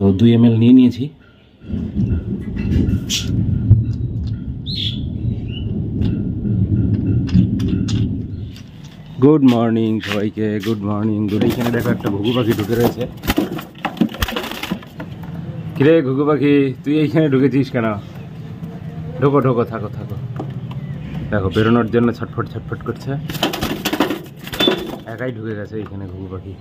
তো 2 ml নিয়ে নিয়েছি। গুড মর্নিং সবাইকে, গুড মর্নিং। এইখানে দেখো একটা ঘুঘু পাখি ঢুকে রয়েছে। কিরে ঘুঘু পাখি, তুই এইখানে ঢুকেছিস কেন? ঢোকো ঢোকো, থাকো থাকো। দেখো বেরোনোর জন্য ছটফট ছটফট করছে, একাই ঢুকে গেছে এইখানে ঘুঘু পাখি।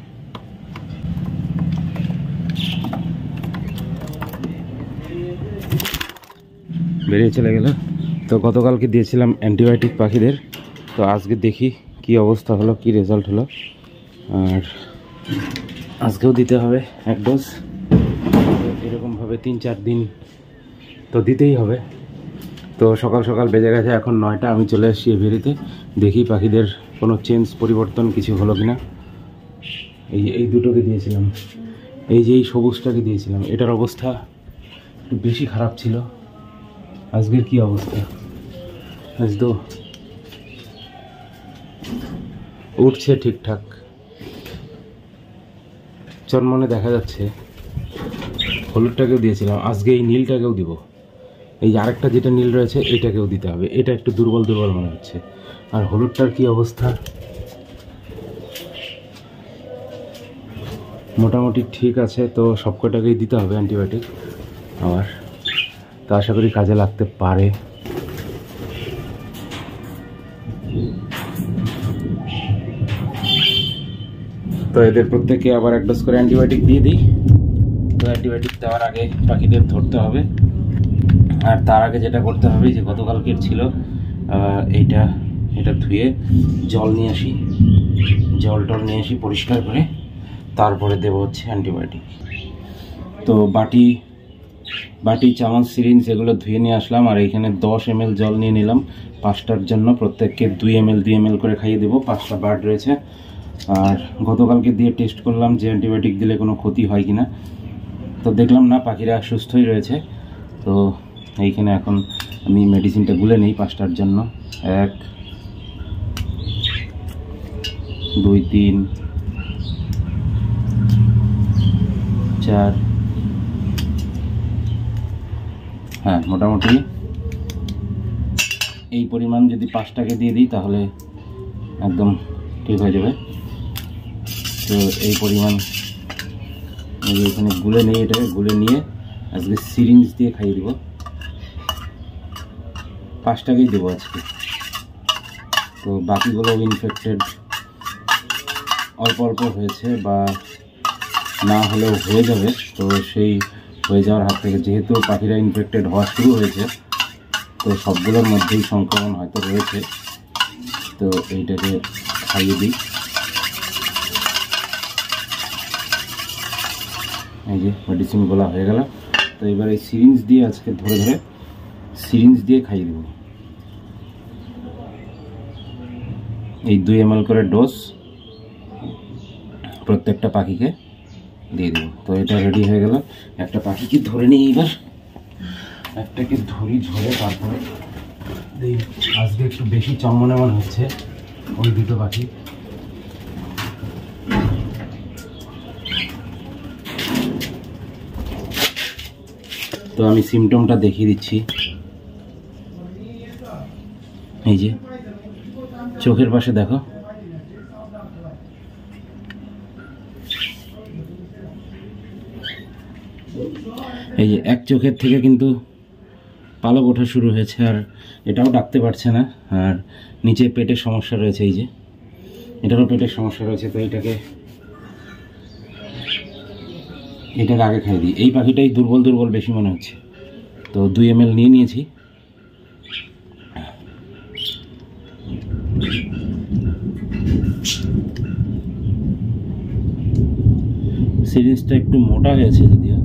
বেরিয়ে চলে গেল। তো গতকালকে দিয়েছিলাম অ্যান্টিবায়োটিক পাখিদের, তো আজকে দেখি কি অবস্থা হলো, কি রেজাল্ট হলো। আর আজকেও দিতে হবে 1 ডোজ। এরকমভাবে 3-4 দিন তো দিতেই হবে। তো সকাল সকাল বেজে গেছে এখন 9টা। আমি চলে এসেছি এভিরিতে, দেখি পাখিদের কোনো চেঞ্জ পরিবর্তন কিছু হলো কিনা। এই দুটোকে দিয়েছিলাম, এই যে এই সবুজটাকে দিয়েছিলাম, এটার অবস্থা একটু বেশি খারাপ ছিল। আজকের কি অবস্থা, আজ তো উঠছে ঠিকঠাক, চরমনে দেখা যাচ্ছে। হলুদটাকেও দিয়েছিলাম, আজকে এই নীলটাকেও দিব। এই যে আরেকটা যেটা নীল রয়েছে এটাকেও দিতে হবে, এটা একটু দুর্বল দুর্বল মনে হচ্ছে। আর হলুদটার কি অবস্থা, মোটামুটি ঠিক আছে। তো সবকটাকেই দিতে হবে অ্যান্টিবায়োটিক আবার, তো আশা করি কাজে লাগতে পারে। তো এদের প্রত্যেককে আবার 1 ডোজ করে অ্যান্টিবায়োটিক দিয়ে দিই। তো অ্যান্টিবায়োটিক দেওয়ার আগে পাখিদের ধরতে হবে। আর তার আগে যেটা করতে হবে, যে গতকালকের ছিল এটা ধুয়ে জল নিয়ে আসি, জল টল নিয়ে আসি পরিষ্কার করে, তারপরে দেবো হচ্ছে অ্যান্টিবায়োটিক। তো বাটি চামচ সিরিঞ্জ এগুলো ধুয়ে নিয়ে আসলাম। আর এইখানে 10 ml জল নিয়ে নিলাম 5টার জন্য, প্রত্যেককে 2 ml করে খাইয়ে দেবো। 5টা বার্ড রয়েছে। আর গতকালকে দিয়ে টেস্ট করলাম যে অ্যান্টিবায়োটিক দিলে কোনো ক্ষতি হয় কিনা, তো দেখলাম না, পাখিরা সুস্থই রয়েছে। তো এইখানে এখন আমি মেডিসিনটা গুলে নিই 5টার জন্য। 1 2 3 4, হ্যাঁ মোটামুটি এই পরিমাণ যদি 5টাকে দিয়ে দিই তাহলে একদম ঠিক হয়ে যাবে। তো এই পরিমাণ এখানে গুলে নিয়ে, এটাকে গুলে নিয়ে আজকে সিরিঞ্জ দিয়ে খাইয়ে দেবো। 5টাকেই দেবো আজকে। তো বাকিগুলো ইনফেক্টেড অল্প অল্প হয়েছে বা না হলেও হয়ে যাবে। তো সেই হয়ে যাওয়ার হাত থেকে, যেহেতু পাখিরা ইনফেক্টেড হওয়া শুরু হয়েছে, তো সবগুলোর মধ্যেই সংক্রমণ হয়তো রয়েছে। তো এইটাকে খাইয়ে দিই। এই যে মেডিসিন বলা হয়ে গেল। তো এবার এই সিরিঞ্জ দিয়ে আজকে ধরে ধরে সিরিঞ্জ দিয়ে খাইয়ে দেব। এই 2 ml করে ডোজ প্রত্যেকটা পাখিকে দিয়ে দেব। তো এটা রেডি হয়ে গেল। একটা পাখিকে ধরে নিই, এবার একটাকে ধরে তারপরে আজকে একটু বেশি চমমনে মনে হচ্ছে ওই দুটো পাখি। তো আমি সিমটমটা দেখিয়ে দিচ্ছি। এই যে চোখের পাশে দেখো, এই যে এক চোখের থেকে কিন্তু পালক ওঠা শুরু হয়েছে, আর এটাও ডাকতে পারছে না। আর নিচে পেটের সমস্যা রয়েছে, এই যে এটারও পেটের সমস্যা রয়েছে। তো এটাকে আগে খাই দিই। এই পাখিটাই দুর্বল দুর্বল বেশি মনে হচ্ছে। তো 2 ml নিয়ে নিয়েছি। সিরিজটা একটু মোটা গেছে যদিও।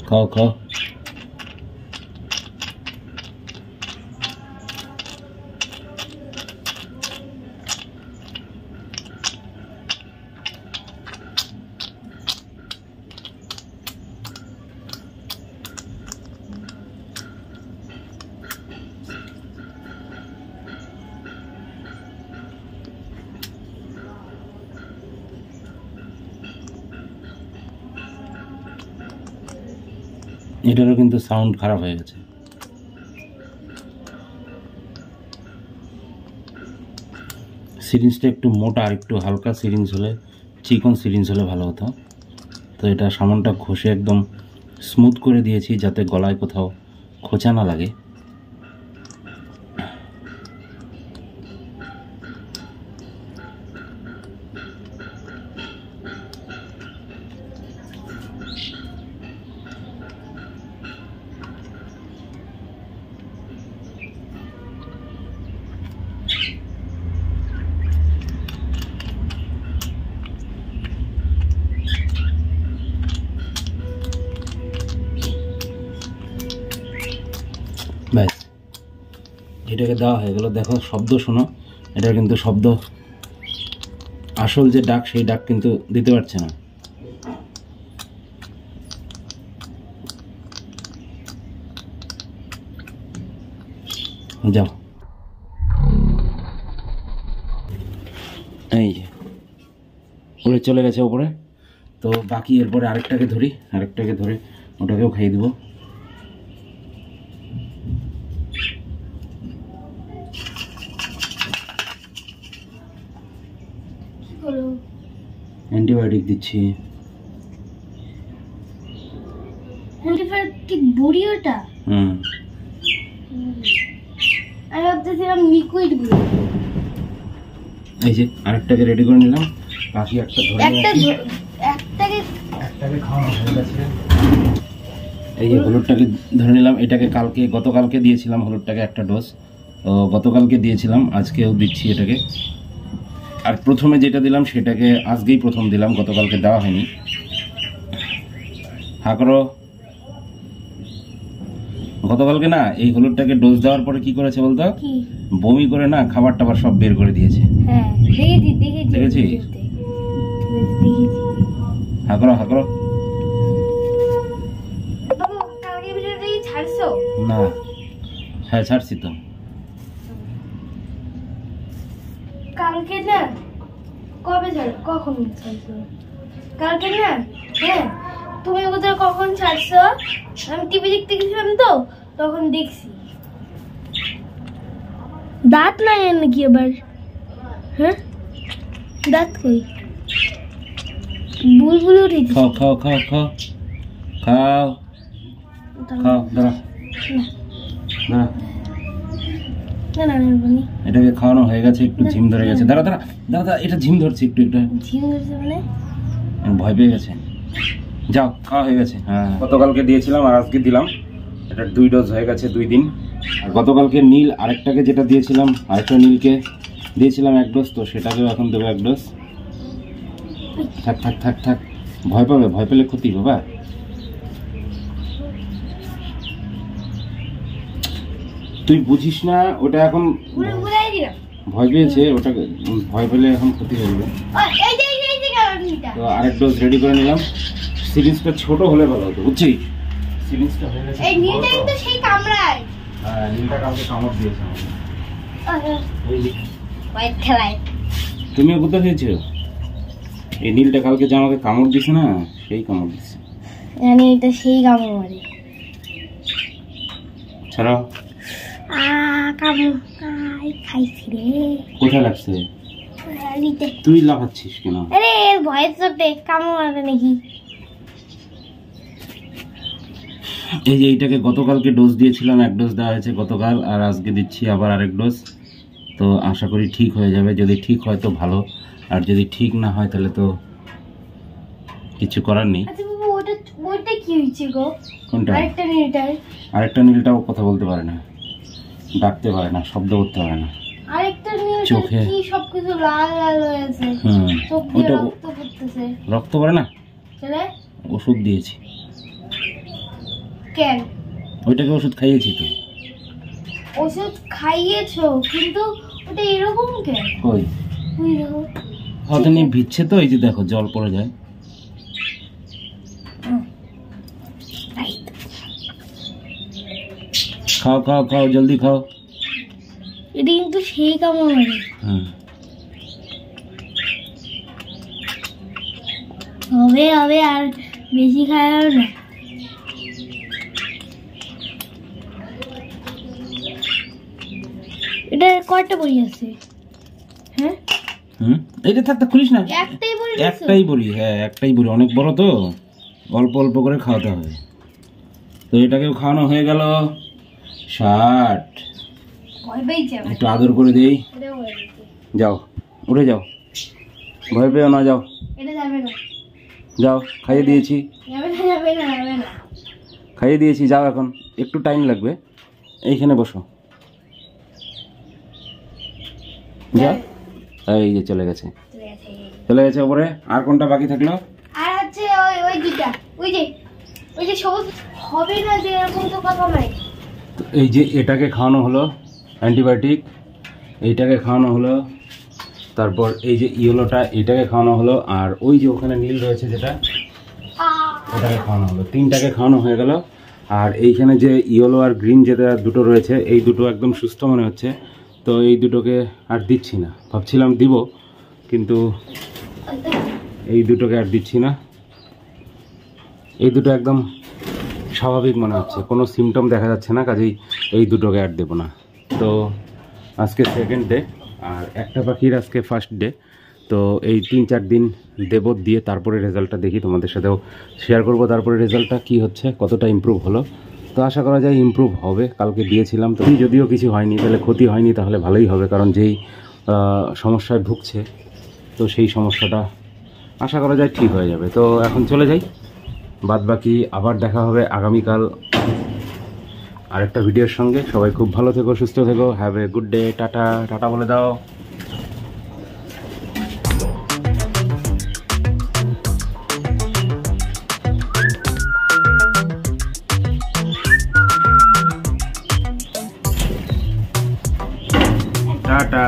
খাও খাও। এটারও কিন্তু সাউন্ড খারাপ হয়ে গেছে। সিরিঞ্জটা একটু মোটা আর একটু হালকা সিরিঞ্জ হলে, চিকন সিরিঞ্জ হলে ভালো হতো। তো এটা সামানটা ঘষে একদম স্মুথ করে দিয়েছি যাতে গলায় কোথাও খোঁচা না লাগে। ব্যাস, এটাকে দেওয়া হয়ে গেল। দেখো শব্দ শোনো, এটা কিন্তু শব্দ, আসল যে ডাক সেই ডাক কিন্তু দিতে পারছে না। যাও, এই যে উড়ে চলে গেছে ওপরে। তো বাকি এরপরে আরেকটাকে ধরি, আরেকটাকে ধরে ওটাকেও খাইয়ে দিব। অ্যান্টিবায়োটিক দিচ্ছি। অ্যান্টিবায়োটিক বুড়ি ওটা? আমি ভাবতেছিলাম লিকুইড বুড়ি। এই যে আরেকটাকে রেডি করে নিলাম, বাকি একটা ধরে একটাকে খাওয়ানো হয়ে গেছে। এই যে হলুদটাকে ধরে নিলাম, এটাকে গতকালকে দিয়েছিলাম হলুদটাকে একটা ডোজ, তো গতকালকে দিয়েছিলাম, আজকেও দিচ্ছি এটাকে। আর প্রথমে যেটা দিলাম সেটাকে আজকেই প্রথম দিলাম, গতকালকে দেওয়া হয়নি। হা করো। গতকালকে না এই হলুদটাকে ডোজ দেওয়ার পরে কি করেছে বলতো, বমি করে না খাবার টাবার সব বের করে দিয়েছে। দেখেছি। হা করো, হা করো। না, হ্যাঁ ছাড়ছি তো। কালকে না, কবে ছাড়, কখন ছাড়ছো? কালকে না, হ্যাঁ তুমি কোথাও কখন ছাড়ছো? আমি টিভি দেখতে গেছিলাম তো, তখন দেখছি। দাঁত নাই নাকি আবার? হ্যাঁ দাঁত কই? বুলবুল উঠেছে। খাও খাও খাও খাও খাও খাও, দাঁড়া দাঁড়া। এটাকে খাওয়ানো হয়ে গেছে, একটু ঝিম ধরে গেছে। দাঁড়া দাঁড়া দাঁড়া, এটা ঝিম ধরছে একটু একটু। ঝিম ধরছে মানে? ভয় পেয়ে গেছে। যাও, খাওয়া হয়ে গেছে। হ্যাঁ, গতকালকে দিয়েছিলাম আর আজকে দিলাম, এটা 2 ডোজ হয়ে গেছে 2 দিন। আর গতকালকে নীল আরেকটাকে যেটা দিয়েছিলাম, আরেকটা নীলকে দিয়েছিলাম 1 ডোজ, তো সেটাকেও এখন দেবো 1 ডোজ। থাক থাক থাক থাক, ভয় পাবে, ভয় পেলে ক্ষতি বাবা। তুই বুঝিস না ওটা, এখন ভয় পেয়েছে, ওটাকে ভয় পেলে এখন ক্ষতি করবে। তো আরেক ডোজ রেডি করে নিলাম। সিরিঞ্জটা ছোট হলে ভালো হতো, বুঝছিস? সিরিঞ্জটা হয়ে গেছে। এই নীলটা কিন্তু সেই কামড়ায়। হ্যাঁ, নীলটা কালকে কামড় দিয়েছে আমাকে। হোয়াইট খেলায়। তুমিও কোথায় হয়েছো? এই নীলটা কালকে যে আমাকে কামড় দিছে না, সেই কামড় দিছে। জানি এটা সেই কামড় মারে। ছাড়াও। কামড় খাইছি রে। কোথায় লাগছে? তুই লাফাচ্ছিস কেন? আরে ভয়ের চোটে কামড় মারে নাকি? এই যে এইটাকে গতকালকে ডোজ দিয়েছিলাম, 1 ডোজ দেওয়া হয়েছে গতকাল, আর আজকে দিচ্ছি আবার আরেক ডোজ। তো আশা করি ঠিক হয়ে যাবে, যদি ঠিক হয় তো ভালো, আর যদি ঠিক না হয় তাহলে তো কিছু করার নেই। আচ্ছা বাবু, ওটা কি হয়েছে গো? কোনটা? আরেকটা নীলটাও কথা বলতে পারে না, ডাকতে পারে না, শব্দ করতে পারে না। আরেকটা নীল চোখে কি সবকিছু লাল লাল হয়ে আছে, চোখ দিয়ে রক্ত পড়তেছে। রক্ত পড়ে না? চলে ওষুধ দিয়েছি। কেন? ওইটাকে ওষুধ খাইয়েছি তো। ওষুধ খাইয়েছো, কিন্তু ওটা এরকম কেন? কই ওই দেখো, হয়তো নিয়ে ভিজছে তো, এই যে দেখো জল পড়ে যায়। খাও খাও খাও, জলদি খাও। এটা কিন্তু সেই কামড় মারে। হবে হবে, আর বেশি খাওয়া না। এটা কয়টা বই আছে? হ্যাঁ এইটা থাকতে খুলিস না, একটাই বই, একটাই বলি। হ্যাঁ একটাই বলি, অনেক বড় তো, অল্প অল্প করে খাওয়াতে হবে। তো এটাকেও খাওয়ানো হয়ে গেল। 60 একটু আদর করে দেই। যাও উঠে যাও, ভয় পেও না, যাও যাও, খাইয়ে দিয়েছি, খাইয়ে দিয়েছি, যাও, এখন একটু টাইম লাগবে। এইখানে বসো, যাও। এই যে চলে গেছে, চলে গেছে উপরে। আর কোনটা বাকি থাকলো? আর হচ্ছে ওই দুইটা, ওই যে সবুজ হবে না যে এরকম তো কথা নাই। এই যে এটাকে খাওয়ানো হলো অ্যান্টিবায়োটিক, এইটাকে খাওয়ানো হলো, তারপর এই যে ইয়েলোটা এটাকে খাওয়ানো হলো, আর ওই যে ওখানে নীল রয়েছে যেটা, ওটাকে খাওয়ানো হলো। 3টাকে খাওয়ানো হয়ে গেল। আর এইখানে যে ইয়েলো আর গ্রিন যেটা দুটো রয়েছে, এই দুটো একদম সুস্থ মনে হচ্ছে। তো এই দুটোকে আর দিচ্ছি না, ভাবছিলাম দিব, কিন্তু এই দুটোকে আর দিচ্ছি না। এই দুটো একদম স্বাভাবিক মনে হচ্ছে, কোনো সিমটম দেখা যাচ্ছে না, কাজেই এই দুটোকে আর দেবো না। তো আজকে সেকেন্ড ডে, আর একটা পাখির আজকে ফার্স্ট ডে। তো এই 3-4 দিন দেব, দিয়ে তারপরে রেজাল্টটা দেখি, তোমাদের সাথেও শেয়ার করব তারপরে রেজাল্টটা কি হচ্ছে, কতটা ইমপ্রুভ হলো। তো আশা করা যায় ইমপ্রুভ হবে। কালকে দিয়েছিলাম তো যদিও কিছু হয়নি, তাহলে ক্ষতি হয়নি, তাহলে ভালোই হবে, কারণ যেই সমস্যায় ভুগছে, তো সেই সমস্যাটা আশা করা যায় ঠিক হয়ে যাবে। তো এখন চলে যাই, বাদ বাকি আবার দেখা হবে আগামীকাল আরেকটা ভিডিওর সঙ্গে। সবাই খুব ভালো থেকো, সুস্থ থেকো, have a good day, tata. Tata বলে দাও। টাটা।